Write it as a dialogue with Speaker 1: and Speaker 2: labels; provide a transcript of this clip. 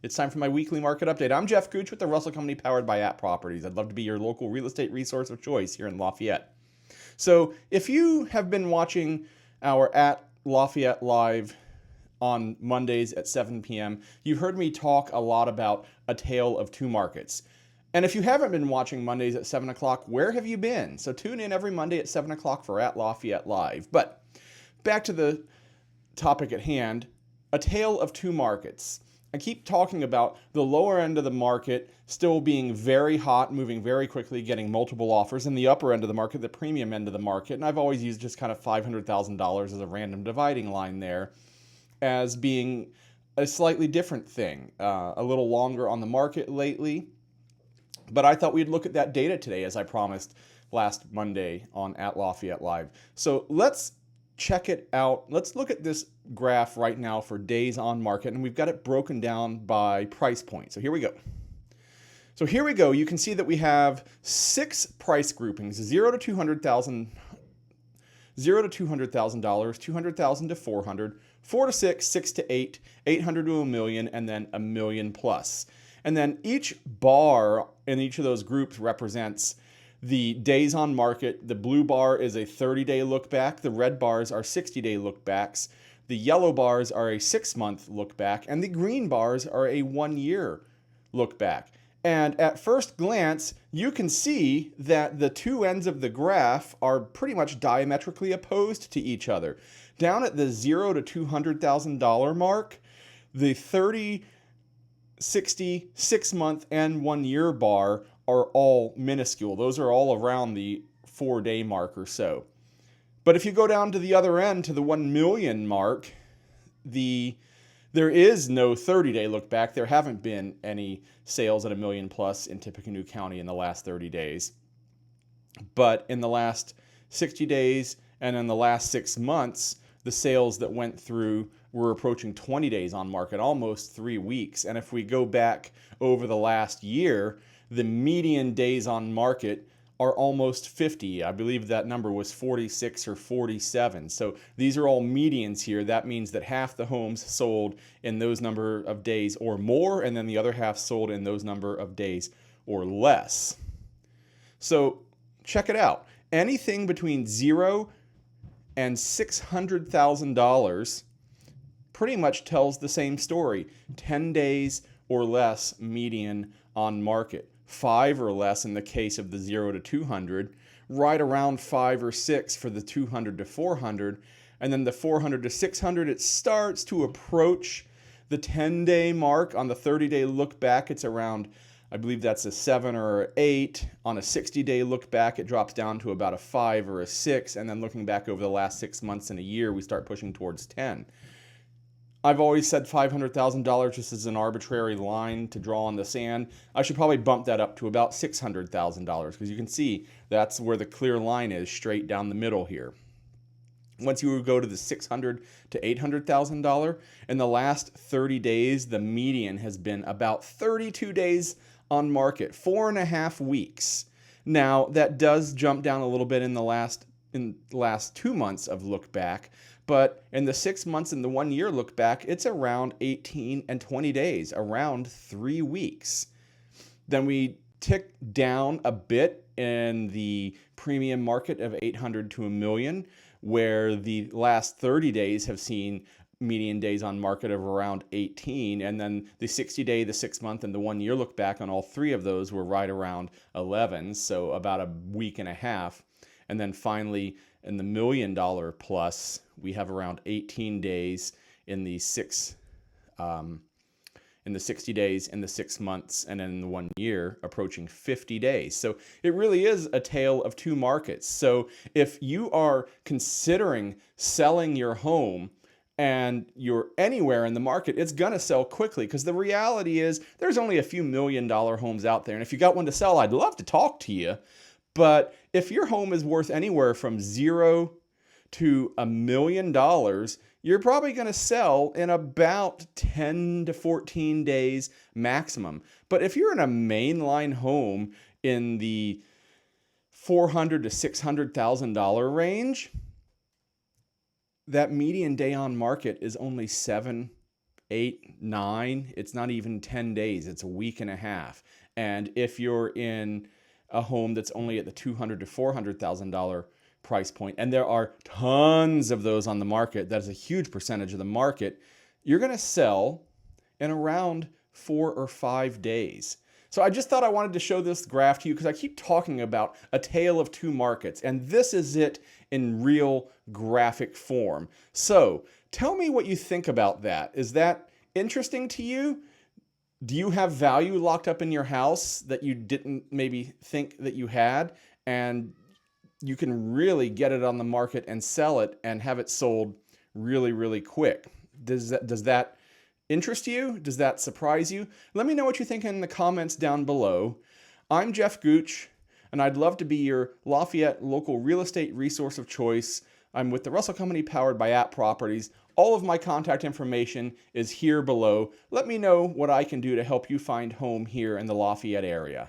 Speaker 1: It's time for my weekly market update. I'm Geoff Gooch with the Russell Company powered by App Properties. I'd love to be your local real estate resource of choice here in Lafayette. So if you have been watching our at Lafayette Live on Mondays at 7 p.m., you've heard me talk a lot about a tale of two markets. And if you haven't been watching Mondays at 7 o'clock, where have you been? So tune in every Monday at 7 o'clock for at Lafayette Live. But back to the topic at hand, a tale of two markets. I keep talking about the lower end of the market still being very hot, moving very quickly, getting multiple offers, and the upper end of the market, the premium end of the market. And I've always used just kind of $500,000 as a random dividing line there as being a slightly different thing, a little longer on the market lately. But I thought we'd look at that data today, as I promised last Monday on at Lafayette Live. So let's check it out. Let's look at this graph right now for days on market, and we've got it broken down by price point. So here we go. You can see that we have 6 price groupings: $0 to $200,000, $0 to $200,000, $200,000 to $400,000, 4 to 6, 6 to 8, 800 to $1 million, and then $1 million plus. And then each bar in each of those groups represents the days on market. The blue bar is a 30-day look back. The red bars are 60-day look backs. The yellow bars are a 6-month look back. And the green bars are a 1-year look back. And at first glance, you can see that the two ends of the graph are pretty much diametrically opposed to each other. Down at the $0 to $200,000 mark, the 30, 60, 6-month, and 1-year bar are all minuscule. Those are all around the 4-day mark or so. But if you go down to the other end, to the 1 million mark, there is no 30-day look back. There haven't been any sales at $1 million plus in Tippecanoe County in the last 30 days. But in the last 60 days and in the last 6 months, the sales that went through were approaching 20 days on market, almost 3 weeks. And if we go back over the last year, the median days on market are almost 50. I believe that number was 46 or 47. So these are all medians here. That means that half the homes sold in those number of days or more, and then the other half sold in those number of days or less. So check it out. Anything between $0 and $600,000 pretty much tells the same story. 10 days or less median on market. 5 or less in the case of the 0 to 200, right around 5 or 6 for the 200 to 400, and then the 400 to 600, it starts to approach the 10-day mark. On the 30-day look back, it's around, I believe that's a 7 or an 8. On a 60-day look back, it drops down to about a 5 or a 6, and then looking back over the last 6 months and a year, we start pushing towards 10. I've always said $500,000 just as an arbitrary line to draw on the sand. I should probably bump that up to about $600,000 because you can see that's where the clear line is, straight down the middle here. Once you go to the $600,000 to $800,000, in the last 30 days, the median has been about 32 days on market, 4.5 weeks. Now, that does jump down a little bit in the last 2 months of look back, but in the 6 months and the 1-year look back, it's around 18 and 20 days, around 3 weeks. Then we tick down a bit in the premium market of 800 to $1 million, where the last 30 days have seen median days on market of around 18, and then the 60-day, the 6-month, and the 1-year look back on all 3 of those were right around 11, so about a week and a half. And then finally, in the $1 million plus, we have around 18 days in the 60 days, in the 6 months, and then in the 1 year, approaching 50 days. So it really is a tale of two markets. So if you are considering selling your home and you're anywhere in the market, it's going to sell quickly, because the reality is there's only a few $1 million homes out there. And if you got one to sell, I'd love to talk to you. But if your home is worth anywhere from 0 to $1 million, you're probably going to sell in about 10 to 14 days maximum. But if you're in a mainline home in the $400,000 to $600,000 range, that median day on market is only 7 8, 9, it's not even 10 days, it's a week and a half. And if you're in a home that's only at the $200,000 to $400,000 price point, and there are tons of those on the market, that is a huge percentage of the market, you're going to sell in around 4 or 5 days. So I just thought I wanted to show this graph to you because I keep talking about a tale of two markets, and this is it in real graphic form. So tell me what you think about that. Is that interesting to you? Do you have value locked up in your house that you didn't maybe think that you had, and you can really get it on the market and sell it and have it sold really, really quick? Does that interest you? Does that surprise you? Let me know what you think in the comments down below. I'm Geoff Gooch, and I'd love to be your Lafayette local real estate resource of choice. I'm with the Russell Company powered by App Properties. All of my contact information is here below. Let me know what I can do to help you find home here in the Lafayette area.